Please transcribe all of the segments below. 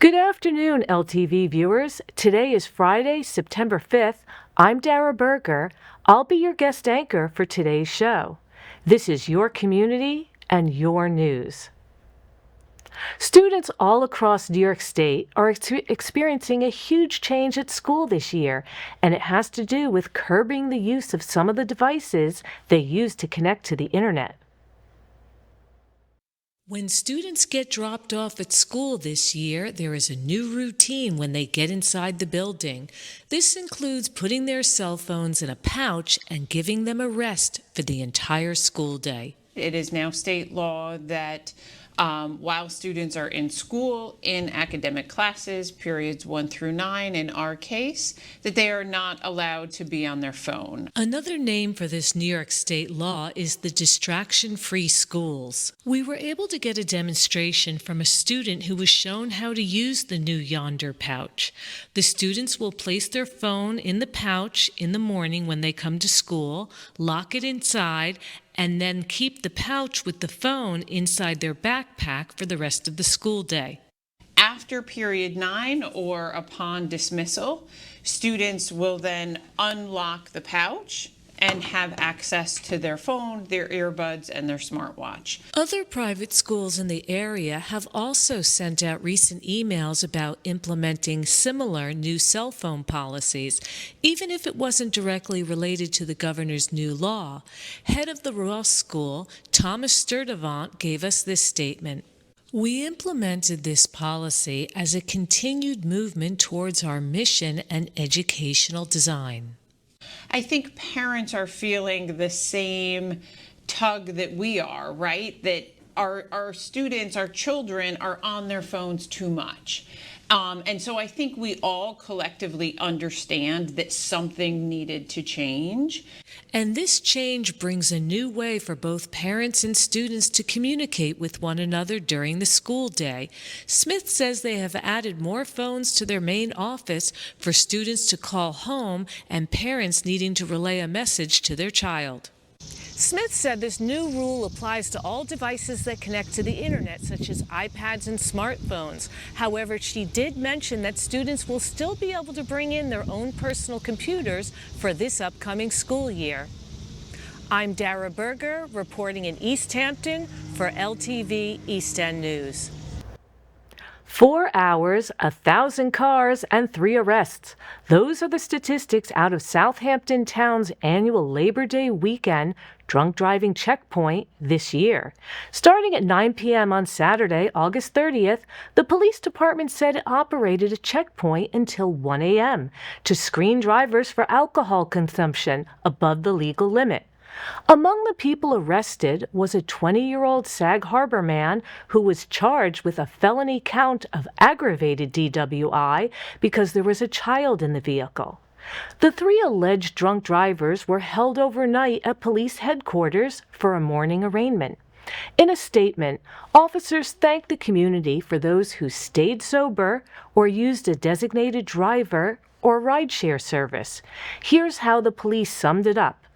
Good afternoon, LTV viewers. Today is Friday, September 5th. I'm Dara Berger. I'll be your guest anchor for today's show. This is your community and your news. Students all across New York State are experiencing a huge change at school this year, and it has to do with curbing the use of some of the devices they use to connect to the internet. When students get dropped off at school this year, there is a new routine when they get inside the building. This includes putting their cell phones in a pouch and giving them a rest for the entire school day. It is now state law that while students are in school, in academic classes, periods 1 through 9 in our case, that they are not allowed to be on their phone. Another name for this New York State law is the distraction-free schools. We were able to get a demonstration from a student who was shown how to use the new Yonder pouch. The students will place their phone in the pouch in the morning when they come to school, lock it inside, and then keep the pouch with the phone inside their backpack for the rest of the school day. After period 9 or upon dismissal, students will then unlock the pouch and have access to their phone, their earbuds, and their smartwatch. Other private schools in the area have also sent out recent emails about implementing similar new cell phone policies, even if it wasn't directly related to the governor's new law. Head of the Ross School, Thomas Sturdivant, gave us this statement. We implemented this policy as a continued movement towards our mission and educational design. I think parents are feeling the same tug that we are, right? That our students, our children are on their phones too much. And so I think we all collectively understand that something needed to change. And this change brings a new way for both parents and students to communicate with one another during the school day. Smith says they have added more phones to their main office for students to call home and parents needing to relay a message to their child. Smith said this new rule applies to all devices that connect to the internet, such as iPads and smartphones. However, she did mention that students will still be able to bring in their own personal computers for this upcoming school year. I'm Dara Berger, reporting in East Hampton for LTV East End News. 4 hours, 1,000 cars, and 3 arrests. Those are the statistics out of Southampton Town's annual Labor Day weekend drunk driving checkpoint this year. Starting at 9 p.m. on Saturday, August 30th, the police department said it operated a checkpoint until 1 a.m. to screen drivers for alcohol consumption above the legal limit. Among the people arrested was a 20-year-old Sag Harbor man who was charged with a felony count of aggravated DWI because there was a child in the vehicle. The 3 alleged drunk drivers were held overnight at police headquarters for a morning arraignment. In a statement, officers thanked the community for those who stayed sober or used a designated driver or rideshare service. Here's how the police summed it up.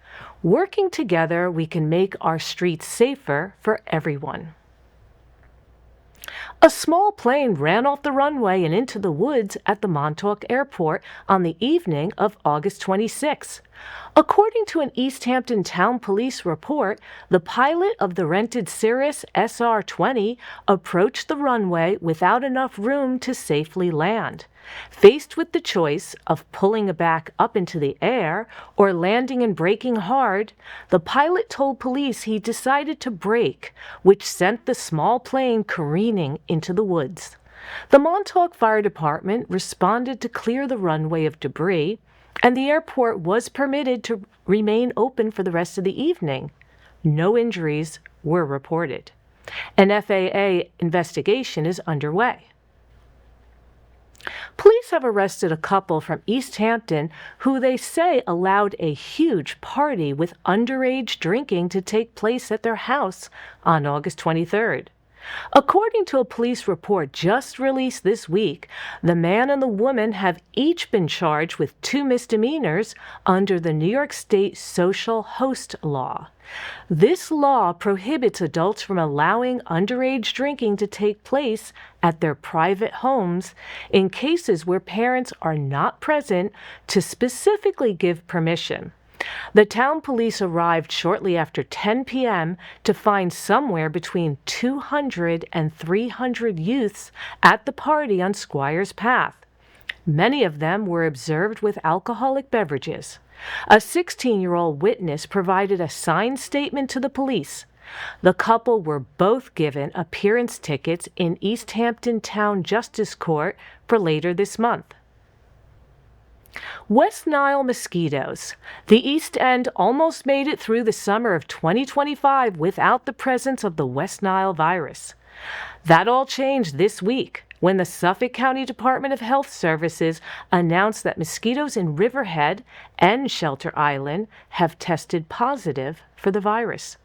Working together, we can make our streets safer for everyone. A small plane ran off the runway and into the woods at the Montauk Airport on the evening of August 26. According to an East Hampton Town Police report, the pilot of the rented Cirrus SR-20 approached the runway without enough room to safely land. Faced with the choice of pulling back up into the air or landing and braking hard, the pilot told police he decided to brake, which sent the small plane careening into the woods. The Montauk Fire Department responded to clear the runway of debris, and the airport was permitted to remain open for the rest of the evening. No injuries were reported. An FAA investigation is underway. Police have arrested a couple from East Hampton who they say allowed a huge party with underage drinking to take place at their house on August 23rd. According to a police report just released this week, the man and the woman have each been charged with 2 misdemeanors under the New York State Social Host Law. This law prohibits adults from allowing underage drinking to take place at their private homes in cases where parents are not present to specifically give permission. The town police arrived shortly after 10 p.m. to find somewhere between 200 and 300 youths at the party on Squires Path. Many of them were observed with alcoholic beverages. A 16-year-old witness provided a signed statement to the police. The couple were both given appearance tickets in East Hampton Town Justice Court for later this month. West Nile mosquitoes. The East End almost made it through the summer of 2025 without the presence of the West Nile virus. That all changed this week when the Suffolk County Department of Health Services announced that mosquitoes in Riverhead and Shelter Island have tested positive for the virus.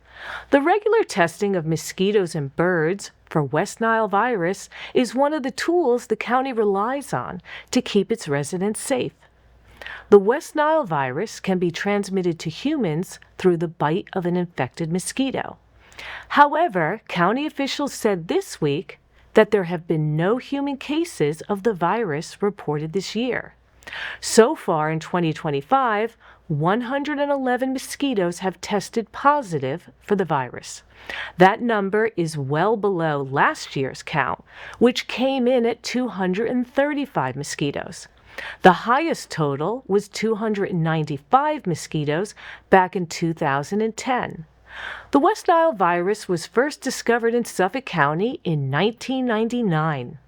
The regular testing of mosquitoes and birds for West Nile virus is one of the tools the county relies on to keep its residents safe. The West Nile virus can be transmitted to humans through the bite of an infected mosquito. However, county officials said this week that there have been no human cases of the virus reported this year. So far in 2025, 111 mosquitoes have tested positive for the virus. That number is well below last year's count, which came in at 235 mosquitoes. The highest total was 295 mosquitoes back in 2010. The West Nile virus was first discovered in Suffolk County in 1999.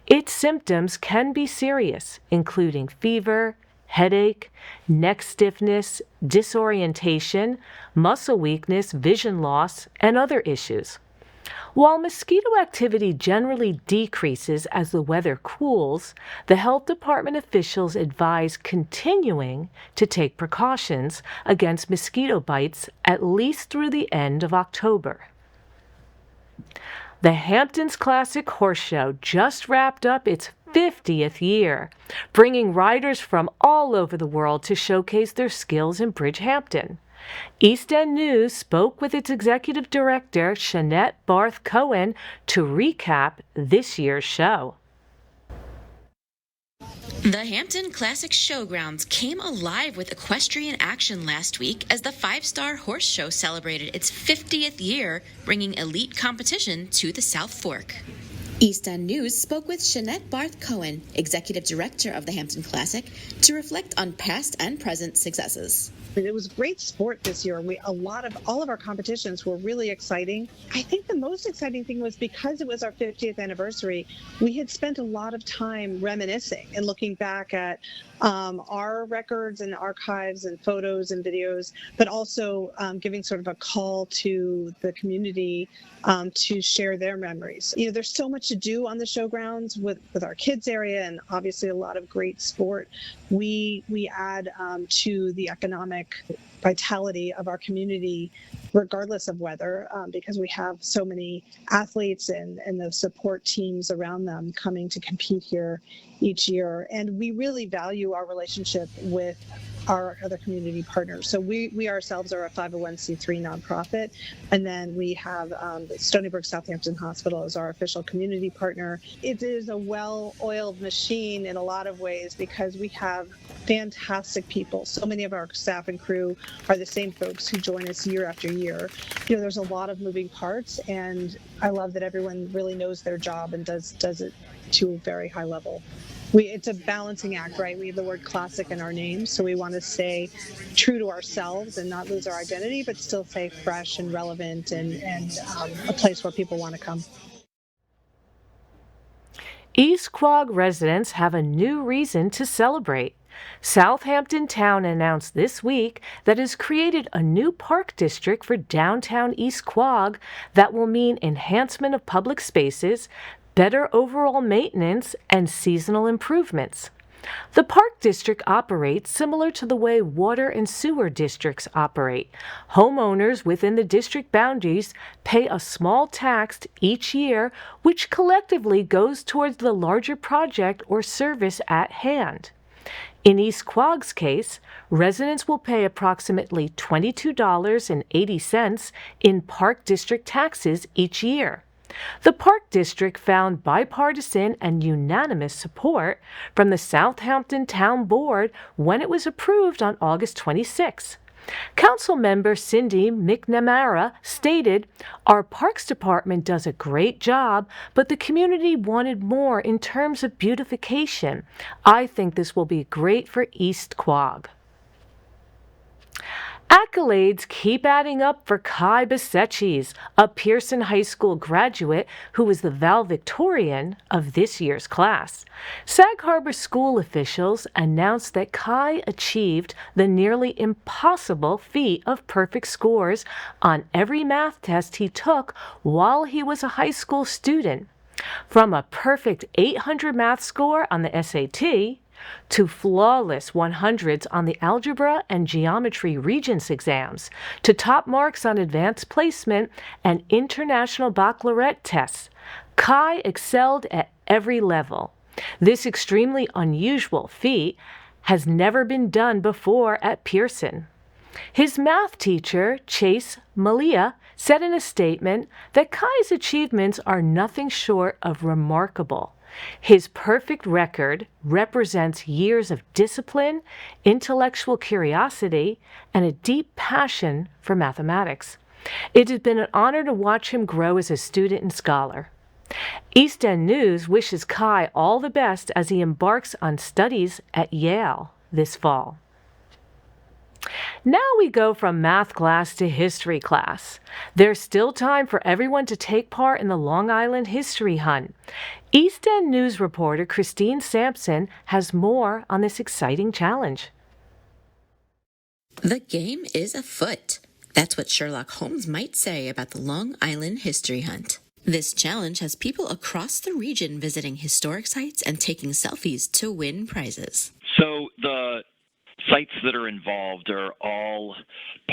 Its symptoms can be serious, including fever, headache, neck stiffness, disorientation, muscle weakness, vision loss, and other issues. While mosquito activity generally decreases as the weather cools, the health department officials advise continuing to take precautions against mosquito bites at least through the end of October. The Hamptons Classic Horse Show just wrapped up its 50th year, bringing riders from all over the world to showcase their skills in Bridgehampton. East End News spoke with its executive director, Shanette Barth Cohen, to recap this year's show. The Hampton Classic Showgrounds came alive with equestrian action last week as the Five-Star Horse Show celebrated its 50th year, bringing elite competition to the South Fork. East End News spoke with Shanette Barth Cohen, executive director of the Hampton Classic, to reflect on past and present successes. It was great sport this year. All of our competitions were really exciting. I think the most exciting thing was because it was our 50th anniversary, we had spent a lot of time reminiscing and looking back at our records and archives and photos and videos, but also giving sort of a call to the community to share their memories. You know, there's so much to do on the showgrounds with our kids area, and obviously a lot of great sport. We add to the economic vitality of our community regardless of weather, because we have so many athletes and the support teams around them coming to compete here each year. And we really value our relationship with our other community partners. So we ourselves are a 501c3 nonprofit, and then we have Stony Brook Southampton Hospital as our official community partner. It is a well-oiled machine in a lot of ways because we have fantastic people. So many of our staff and crew are the same folks who join us year after year. You know, there's a lot of moving parts, and I love that everyone really knows their job and does it to a very high level. It's a balancing act, right? We have the word classic in our name, so we want to stay true to ourselves and not lose our identity, but still stay fresh and relevant and a place where people want to come. East Quogue residents have a new reason to celebrate. Southampton Town announced this week that it has created a new park district for downtown East Quogue that will mean enhancement of public spaces, better overall maintenance, and seasonal improvements. The park district operates similar to the way water and sewer districts operate. Homeowners within the district boundaries pay a small tax each year, which collectively goes towards the larger project or service at hand. In East Quogue's case, residents will pay approximately $22.80 in park district taxes each year. The Park District found bipartisan and unanimous support from the Southampton Town Board when it was approved on August 26. Councilmember Cindy McNamara stated, "Our Parks Department does a great job, but the community wanted more in terms of beautification. I think this will be great for East Quogue." Accolades keep adding up for Kai Basechis, a Pearson High School graduate who was the valedictorian of this year's class. Sag Harbor school officials announced that Kai achieved the nearly impossible feat of perfect scores on every math test he took while he was a high school student. From a perfect 800 math score on the SAT, to flawless 100s on the algebra and geometry Regents exams, to top marks on advanced placement and international baccalaureate tests, Kai excelled at every level. This extremely unusual feat has never been done before at Pearson. His math teacher, Chase Malia, said in a statement that Kai's achievements are nothing short of remarkable. His perfect record represents years of discipline, intellectual curiosity, and a deep passion for mathematics. It has been an honor to watch him grow as a student and scholar. East End News wishes Kai all the best as he embarks on studies at Yale this fall. Now we go from math class to history class. There's still time for everyone to take part in the Long Island History Hunt. East End News reporter Christine Sampson has more on this exciting challenge. The game is afoot. That's what Sherlock Holmes might say about the Long Island History Hunt. This challenge has people across the region visiting historic sites and taking selfies to win prizes. So the sites that are involved are all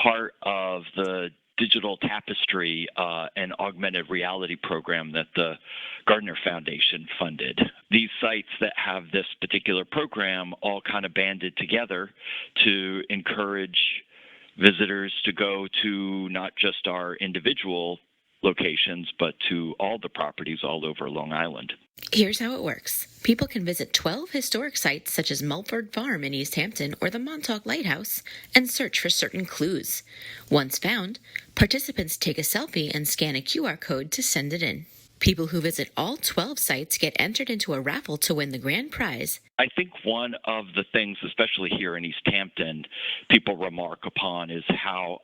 part of the digital tapestry and augmented reality program that the Gardner Foundation funded. These sites that have this particular program all kind of banded together to encourage visitors to go to not just our individual locations, but to all the properties all over Long Island. Here's how it works. People can visit 12 historic sites such as Mulford Farm in East Hampton or the Montauk Lighthouse and search for certain clues. Once found, participants take a selfie and scan a QR code to send it in. People who visit all 12 sites get entered into a raffle to win the grand prize. I think one of the things, especially here in East Hampton, people remark upon is how,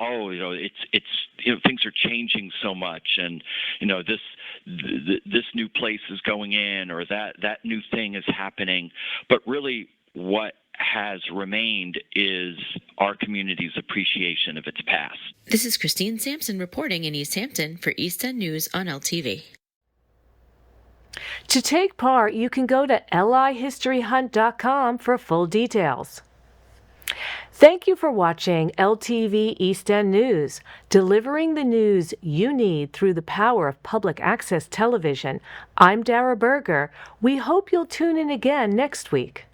things are changing so much, and this new place is going in, or that new thing is happening. But really, what has remained is our community's appreciation of its past. This is Christine Sampson reporting in East Hampton for East End News on LTV. To take part, you can go to lihistoryhunt.com for full details. Thank you for watching LTV East End News, delivering the news you need through the power of public access television. I'm Dara Berger. We hope you'll tune in again next week.